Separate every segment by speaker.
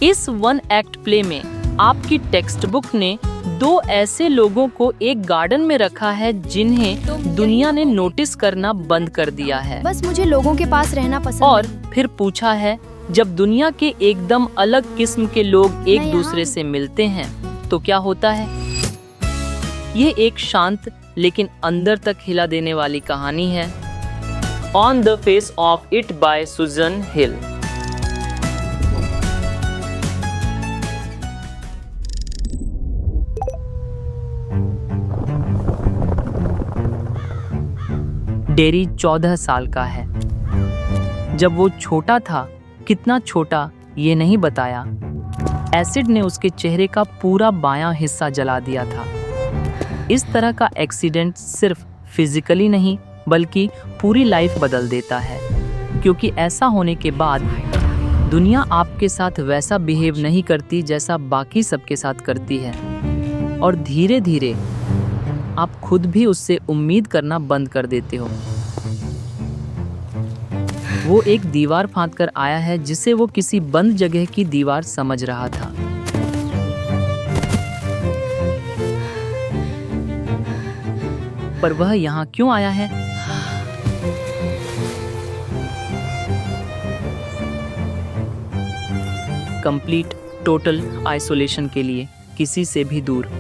Speaker 1: इस one act play में आपकी टेक्स्ट बुक ने 2 ऐसे लोगों को एक गार्डन में रखा है जिन्हें दुनिया ने नोटिस करना बंद कर दिया है।
Speaker 2: बस मुझे लोगों के पास रहना पसंद
Speaker 1: और
Speaker 2: नहीं।
Speaker 1: फिर पूछा है, जब दुनिया के एकदम अलग किस्म के लोग एक दूसरे से मिलते हैं तो क्या होता है? ये एक शांत लेकिन अंदर तक हिला देने वाली कहानी है। On the face of it by Susan Hill. Derry 14 साल का है। जब वो छोटा था, कितना छोटा ये नहीं बताया, एसिड ने उसके चेहरे का पूरा बायां हिस्सा जला दिया था। इस तरह का एक्सीडेंट सिर्फ फिजिकली नहीं बल्कि पूरी लाइफ बदल देता है, क्योंकि ऐसा होने के बाद दुनिया आपके साथ वैसा बिहेव नहीं करती जैसा बाकी सबके साथ करती है, और धीरे धीरे आप खुद भी उससे उम्मीद करना बंद कर देते हो। वो एक दीवार फांदकर आया है जिसे वो किसी बंद जगह की दीवार समझ रहा था। पर वह यहाँ क्यों आया है? कंप्लीट टोटल आइसोलेशन के लिए, किसी से भी दूर।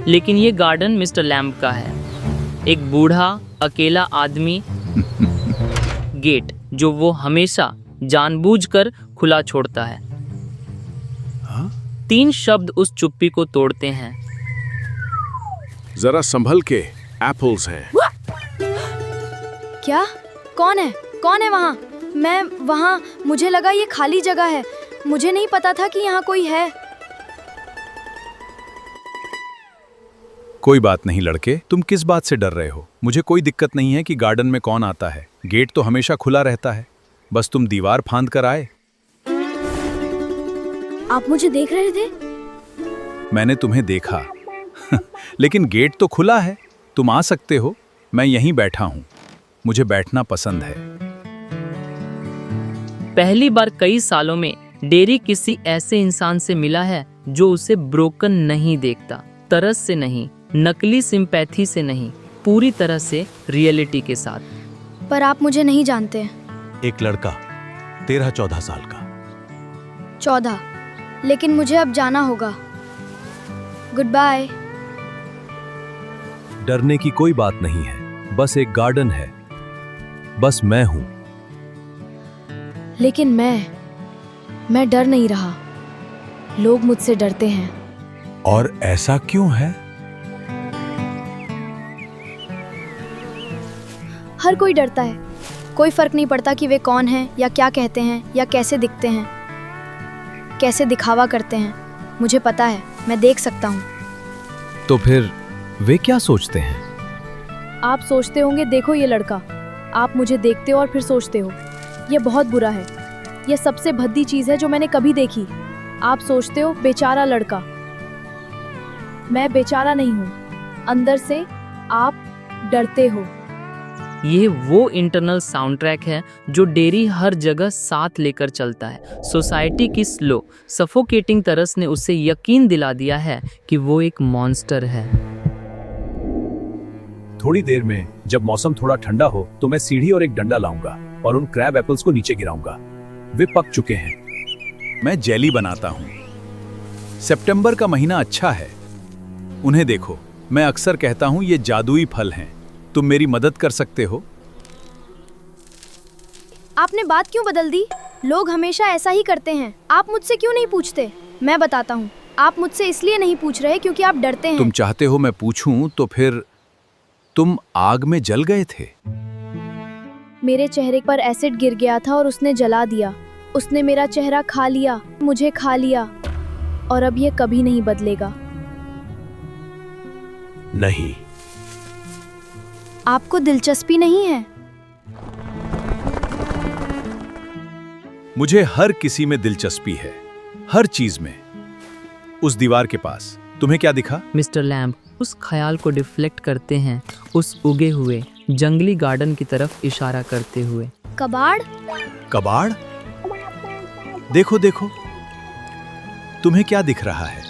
Speaker 1: लेकिन ये गार्डन मिस्टर लैम्ब का है। एक बूढ़ा अकेला आदमी, गेट जो वो हमेशा जानबूझकर खुला छोड़ता है। 3 शब्द उस चुप्पी को तोड़ते हैं।
Speaker 3: जरा संभल के, एप्पल्स हैं।
Speaker 2: क्या? कौन है? कौन है वहाँ? मैं वहाँ, मुझे लगा ये खाली जगह है। मुझे नहीं पता था कि यहाँ कोई है।
Speaker 4: कोई बात नहीं लड़के, तुम किस बात से डर रहे हो? मुझे कोई दिक्कत नहीं है कि गार्डन में कौन आता है। गेट तो हमेशा खुला रहता है, बस तुम दीवार फांद कर आए।
Speaker 2: आप मुझे देख रहे थे?
Speaker 4: मैंने तुम्हें देखा लेकिन गेट तो खुला है, तुम आ सकते हो। मैं यहीं बैठा हूँ, मुझे बैठना पसंद है।
Speaker 1: पहली बार कई सालों में डेरी किसी ऐसे इंसान से मिला है जो उसे ब्रोकन नहीं देखता, तरस से नहीं, नकली सिंपैथी से नहीं, पूरी तरह से रियलिटी के साथ।
Speaker 2: पर आप मुझे नहीं जानते।
Speaker 4: एक लड़का 13-14 साल का।
Speaker 2: 14, लेकिन मुझे अब जाना होगा। Goodbye.
Speaker 4: डरने की कोई बात नहीं है, बस एक गार्डन है, बस मैं हूं।
Speaker 2: लेकिन मैं डर नहीं रहा। लोग मुझसे डरते हैं।
Speaker 4: और ऐसा क्यों है?
Speaker 2: हर कोई डरता है। कोई फर्क नहीं पड़ता कि वे कौन हैं या क्या कहते हैं या कैसे दिखते हैं, कैसे दिखावा करते हैं। मुझे पता है, मैं देख सकता हूँ।
Speaker 4: तो फिर वे क्या सोचते हैं?
Speaker 2: आप सोचते होंगे, देखो ये लड़का। आप मुझे देखते हो और फिर सोचते हो ये बहुत बुरा है। यह सबसे भद्दी चीज है जो मैंने कभी देखी। आप सोचते हो बेचारा लड़का। मैं बेचारा नहीं हूँ। अंदर से आप डरते हो।
Speaker 1: ये वो इंटरनल साउंड ट्रैक है जो डेरी हर जगह साथ लेकर चलता है। सोसाइटी की स्लो सफोकेटिंग तरस ने उसे यकीन दिला दिया है कि वो एक मॉन्स्टर है।
Speaker 4: थोड़ी देर में जब मौसम थोड़ा ठंडा हो तो मैं सीढ़ी और एक डंडा लाऊंगा और उन क्रैब एप्पल्स को नीचे गिराऊंगा। वे पक चुके हैं। मैं जेली बनाता हूँ। सितंबर का महीना अच्छा है। उन्हें देखो, मैं अक्सर कहता हूँ ये जादुई फल हैं। तुम मेरी मदद कर सकते हो?
Speaker 2: आपने बात क्यों बदल दी? लोग हमेशा ऐसा ही करते हैं। आप मुझसे क्यों नहीं पूछते? मैं बताता हूँ। आप मुझसे इसलिए नहीं पूछ रहे क्योंकि आप डरते हैं।
Speaker 4: तुम चाहते हो मैं पूछूं तो फिर तुम आग में जल गए थे।
Speaker 2: मेरे चेहरे पर एसिड गिर गया था और उसने जला दिया। उसने मेरा चेहरा खा लिया, मुझे खा लिया, और अब ये कभी नहीं बदलेगा।
Speaker 4: नहीं।
Speaker 2: आपको दिलचस्पी नहीं है?
Speaker 4: मुझे हर किसी में दिलचस्पी है, हर चीज में। उस दीवार के पास तुम्हें क्या दिखा?
Speaker 1: मिस्टर लैम्ब उस ख्याल को डिफ्लेक्ट करते हैं, उस उगे हुए जंगली गार्डन की तरफ इशारा करते हुए।
Speaker 2: कबाड़?
Speaker 4: कबाड़? देखो देखो, तुम्हें क्या दिख रहा है?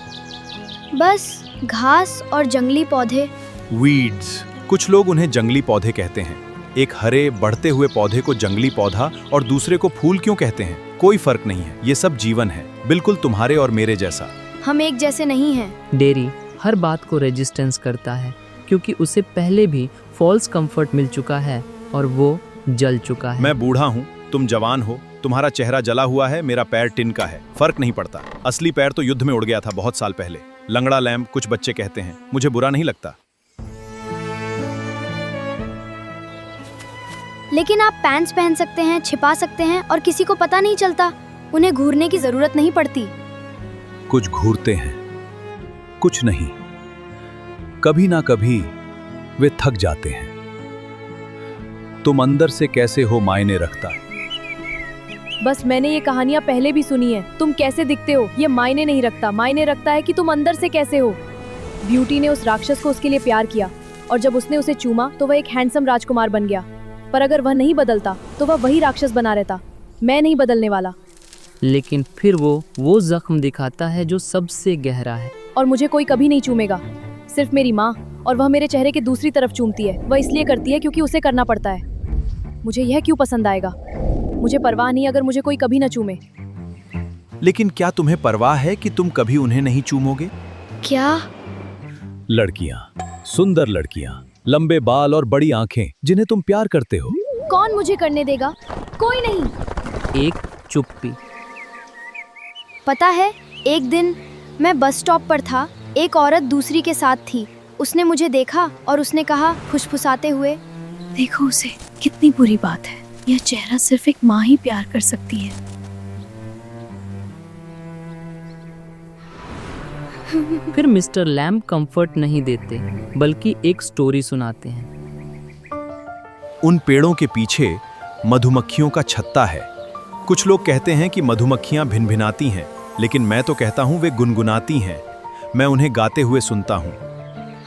Speaker 2: बस घास और जंगली पौधे।
Speaker 4: वीड्स, कुछ लोग उन्हें जंगली पौधे कहते हैं। एक हरे बढ़ते हुए पौधे को जंगली पौधा और दूसरे को फूल क्यों कहते हैं? कोई फर्क नहीं है, ये सब जीवन है, बिल्कुल तुम्हारे और मेरे जैसा।
Speaker 2: हम एक जैसे नहीं हैं।
Speaker 1: डेरी हर बात को रेजिस्टेंस करता है क्योंकि उसे पहले भी फॉल्स कंफर्ट मिल चुका है और वो जल चुका है।
Speaker 4: मैं बूढ़ा हूँ, तुम जवान हो, तुम्हारा चेहरा जला हुआ है, मेरा पैर टिन का है, फर्क नहीं पड़ता। असली पैर तो युद्ध में उड़ गया था बहुत साल पहले। लंगड़ा लैम्प कुछ बच्चे कहते हैं, मुझे बुरा नहीं लगता।
Speaker 2: लेकिन आप पैंट्स पहन सकते हैं, छिपा सकते हैं और किसी को पता नहीं चलता। उन्हें घूरने की जरूरत नहीं पड़ती।
Speaker 4: कुछ घूरते हैं, कुछ नहीं। कभी ना कभी वे थक जाते हैं। तुम अंदर से कैसे हो मायने रखता है।
Speaker 2: बस मैंने ये कहानियाँ पहले भी सुनी है। तुम कैसे दिखते हो ये मायने नहीं रखता, मायने रखता है कि तुम अंदर से कैसे हो। ब्यूटी ने उस राक्षस को उसके लिए प्यार किया और जब उसने उसे चूमा तो वह एक हैंडसम राजकुमार बन गया। पर अगर वह नहीं बदलता तो वह वही राक्षस बना रहता। मैं नहीं बदलने वाला।
Speaker 1: लेकिन फिर वो जख्म दिखाता है जो सबसे गहरा है।
Speaker 2: और मुझे कोई कभी नहीं चूमेगा, सिर्फ मेरी माँ, और वह मेरे चेहरे के दूसरी तरफ चूमती है। वह इसलिए करती है क्योंकि उसे करना पड़ता है। मुझे यह क्यों पसंद आएगा? मुझे परवाह नहीं अगर मुझे कोई कभी न चूमे।
Speaker 4: लेकिन क्या तुम्हें परवाह है कि तुम कभी उन्हें नहीं चूमोगे?
Speaker 2: क्या?
Speaker 4: लड़कियां, सुंदर लड़कियां, लंबे बाल और बड़ी आंखें जिन्हें तुम प्यार करते हो।
Speaker 2: कौन मुझे करने देगा? कोई नहीं।
Speaker 1: एक चुप्पी।
Speaker 2: पता है, एक दिन मैं बस स्टॉप पर था। एक औरत दूसरी के साथ थी। उसने मुझे देखा और उसने कहा फुसफुसाते हुए,
Speaker 5: देखो उसे, कितनी बुरी बात है। यह चेहरा सिर्फ एक माँ ही प्यार कर सकती है।
Speaker 1: फिर मिस्टर लैम्प कंफर्ट नहीं देते बल्कि एक स्टोरी सुनाते हैं।
Speaker 4: उन पेड़ों के पीछे मधुमक्खियों का छत्ता है। कुछ लोग कहते हैं कि मधुमक्खियां भिनभिनाती हैं, लेकिन मैं तो कहता हूं वे गुनगुनाती हैं। मैं उन्हें गाते हुए सुनता हूं।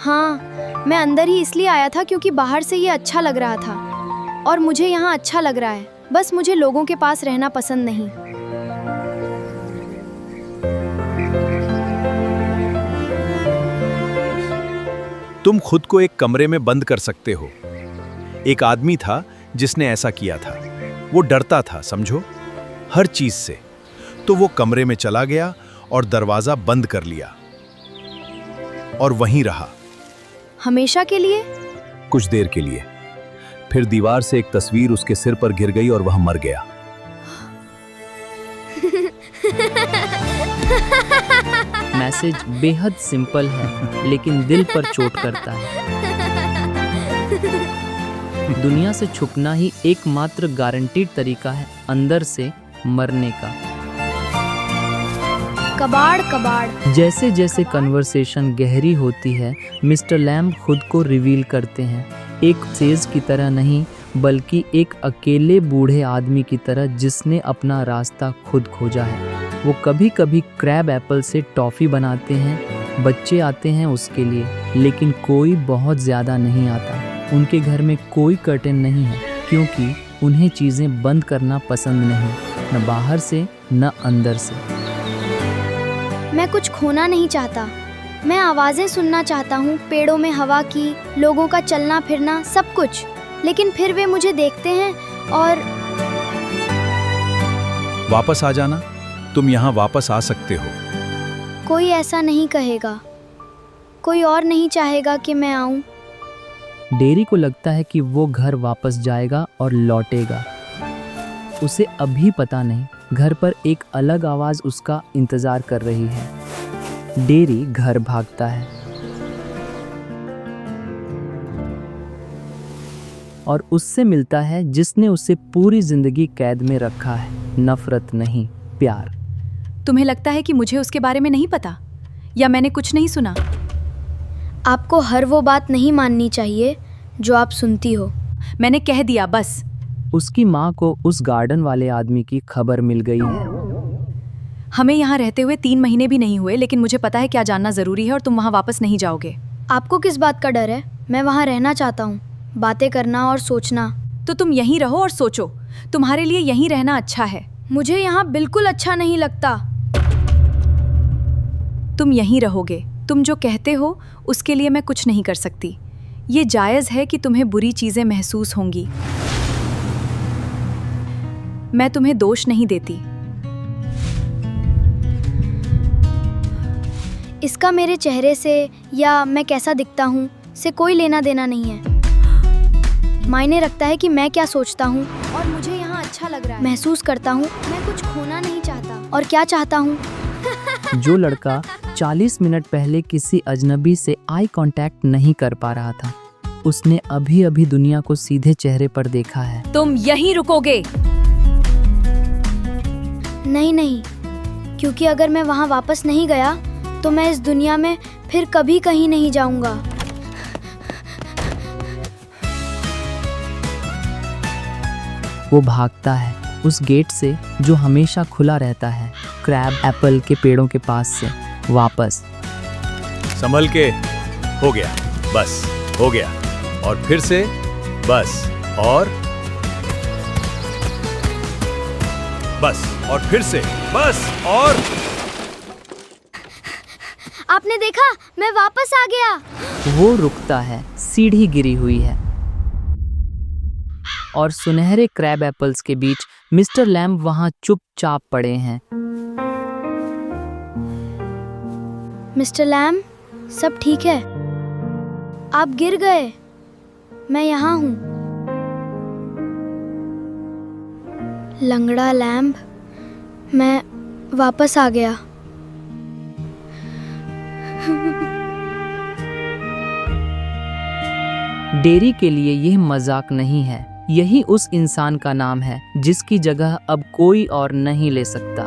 Speaker 2: हाँ, मैं अंदर ही इसलिए आया था क्योंकि बाहर से ये अच्छा लग रहा था और मुझे यहाँ अच्छा लग रहा है। बस मुझे लोगों के पास रहना पसंद नहीं।
Speaker 4: तुम खुद को एक कमरे में बंद कर सकते हो। एक आदमी था जिसने ऐसा किया था। वो डरता था, समझो, हर चीज से। तो वो कमरे में चला गया और दरवाजा बंद कर लिया और वहीं रहा।
Speaker 2: हमेशा के लिए?
Speaker 4: कुछ देर के लिए। फिर दीवार से एक तस्वीर उसके सिर पर गिर गई और वह मर गया।
Speaker 1: मैसेज बेहद सिंपल है लेकिन दिल पर चोट करता है। दुनिया से छुपना ही एकमात्र गारंटीड तरीका है अंदर से मरने का।
Speaker 2: कबाड़ कबाड़।
Speaker 1: जैसे जैसे कन्वर्सेशन गहरी होती है, मिस्टर लैम्प खुद को रिवील करते हैं। एक सेज की तरह नहीं, बल्कि एक अकेले बूढ़े आदमी की तरह जिसने अपना रास्ता खुद खोजा है। वो कभी कभी क्रैब एप्पल से टॉफ़ी बनाते हैं, बच्चे आते हैं उसके लिए, लेकिन कोई बहुत ज़्यादा नहीं आता। उनके घर में कोई कर्टेन नहीं है क्योंकि उन्हें चीज़ें बंद करना पसंद नहीं, न बाहर से न अंदर से।
Speaker 2: मैं कुछ खोना नहीं चाहता। मैं आवाज़ें सुनना चाहता हूँ, पेड़ों में हवा की, लोगों का चलना फिरना, सब कुछ। लेकिन फिर वे मुझे देखते हैं और
Speaker 4: वापस आ जाना, तुम यहाँ वापस आ सकते हो।
Speaker 2: कोई ऐसा नहीं कहेगा। कोई और नहीं चाहेगा कि मैं आऊँ।
Speaker 1: डेरी को लगता है कि वो घर वापस जाएगा और लौटेगा। उसे अभी पता नहीं, घर पर एक अलग आवाज़ उसका इंतज़ार कर रही है। डेरी घर भागता है और उससे मिलता है जिसने उसे पूरी जिंदगी कैद में रखा है। नफरत नहीं, प्यार।
Speaker 5: तुम्हें लगता है कि मुझे उसके बारे में नहीं पता या मैंने कुछ नहीं सुना?
Speaker 2: आपको हर वो बात नहीं माननी चाहिए जो आप सुनती हो।
Speaker 5: मैंने कह दिया बस।
Speaker 1: उसकी माँ को उस गार्डन वाले आदमी की खबर मिल गई है।
Speaker 5: हमें यहाँ रहते हुए 3 महीने भी नहीं हुए, लेकिन मुझे पता है क्या जानना ज़रूरी है और तुम वहाँ वापस नहीं जाओगे।
Speaker 2: आपको किस बात का डर है? मैं वहाँ रहना चाहता हूँ। बातें करना और सोचना।
Speaker 6: तो तुम यहीं रहो और सोचो, तुम्हारे लिए यहीं रहना अच्छा है।
Speaker 2: मुझे यहाँ बिल्कुल अच्छा नहीं लगता।
Speaker 6: तुम यहीं रहोगे। तुम जो कहते हो उसके लिए मैं कुछ नहीं कर सकती। ये जायज़ है कि तुम्हें बुरी चीज़ें महसूस होंगी। मैं तुम्हें दोष नहीं देती।
Speaker 2: इसका मेरे चेहरे से या मैं कैसा दिखता हूँ से कोई लेना देना नहीं है। मायने रखता है कि मैं क्या सोचता हूँ और मुझे यहाँ अच्छा लग रहा है, महसूस करता हूँ। मैं कुछ खोना नहीं चाहता और क्या चाहता हूँ।
Speaker 1: जो लड़का 40 मिनट पहले किसी अजनबी से आई कांटेक्ट नहीं कर पा रहा था, उसने अभी अभी दुनिया को सीधे चेहरे पर देखा है।
Speaker 6: तुम यहीं रुकोगे।
Speaker 2: नहीं, क्योंकि अगर मैं वहाँ वापस नहीं गया तो मैं इस दुनिया में फिर कभी कहीं नहीं जाऊंगा।
Speaker 1: वो भागता है उस गेट से जो हमेशा खुला रहता है, क्रैब एप्पल के पेड़ों के पास से वापस।
Speaker 4: संभल के। हो गया, बस हो गया। और फिर से बस और बस और फिर से बस और।
Speaker 2: आपने देखा, मैं वापस आ गया।
Speaker 1: वो रुकता है, सीढ़ी गिरी हुई है और सुनहरे क्रैब एप्पल्स के बीच मिस्टर लैम्ब वहां चुपचाप पड़े हैं।
Speaker 2: मिस्टर लैम, सब ठीक है? आप गिर गए, मैं यहाँ हूँ। लंगड़ा लैम्ब, मैं वापस आ गया।
Speaker 1: डेरी के लिए यह मजाक नहीं है, यही उस इंसान का नाम है जिसकी जगह अब कोई और नहीं ले सकता।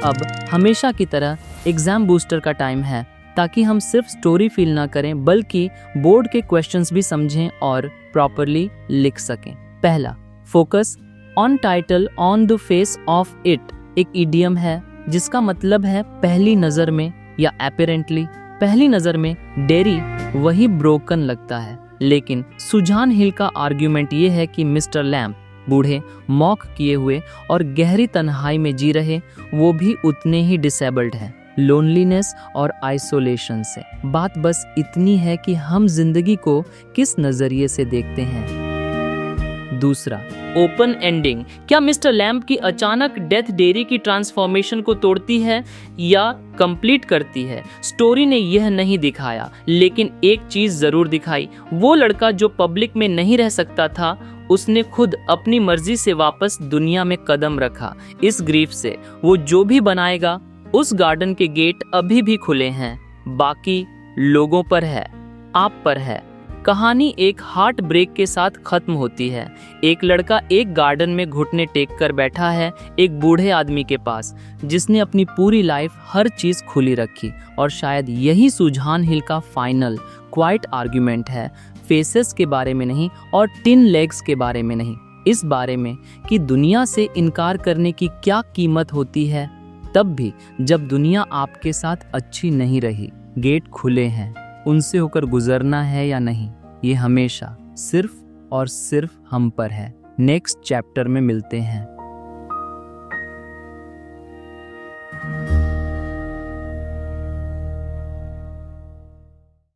Speaker 1: अब हमेशा की तरह एग्जाम बूस्टर का टाइम है, ताकि हम सिर्फ स्टोरी फील ना करें बल्कि बोर्ड के क्वेश्चंस भी समझें और प्रॉपरली लिख सकें। पहला, focus on title on the face of it एक इडियम है जिसका मतलब है पहली नजर में या एपरेंटली। पहली नजर में डेरी वही ब्रोकन लगता है, लेकिन सुजान हिल का आर्ग्यूमेंट ये है कि मिस्टर लैम्ब बूढ़े, मॉक किए हुए और गहरी तन्हाई में जी रहे, वो भी उतने ही डिसेबल्ड हैं, लोनलीनेस और आइसोलेशन से। बात बस इतनी है कि हम जिंदगी को किस नजरिए से देखते हैं। दूसरा, ओपन एंडिंग। क्या मिस्टर लैम्ब की अचानक डेथ डेरी की ट्रांसफॉर्मेशन को तोड़ती है या कंप्लीट करती है? स्टोरी ने यह नहीं दिखाया, लेकिन एक चीज जरूर दिखाई। वो लड़का जो पब्लिक में नहीं रह सकता था, उसने खुद अपनी मर्जी से वापस दुनिया में कदम रखा। इस ग्रीफ से वो जो भी बनाएगा, उस गार्डन के गेट अभी भी खुले हैं। बाकी लोगों पर है, आप पर है। कहानी एक हार्ट ब्रेक के साथ खत्म होती है। एक लड़का एक गार्डन में घुटने टेक कर बैठा है एक बूढ़े आदमी के पास, जिसने अपनी पूरी लाइफ हर चीज खुली रखी। और शायद यही सुजान हिल का फाइनल क्वाइट आर्ग्यूमेंट है, फेसेस के बारे में नहीं और टिन लेग्स के बारे में नहीं, इस बारे में कि दुनिया से इनकार करने की क्या कीमत होती है, तब भी जब दुनिया आपके साथ अच्छी नहीं रही। गेट खुले हैं, उनसे होकर गुजरना है या नहीं, ये हमेशा सिर्फ और सिर्फ हम पर है। नेक्स्ट चैप्टर में मिलते हैं।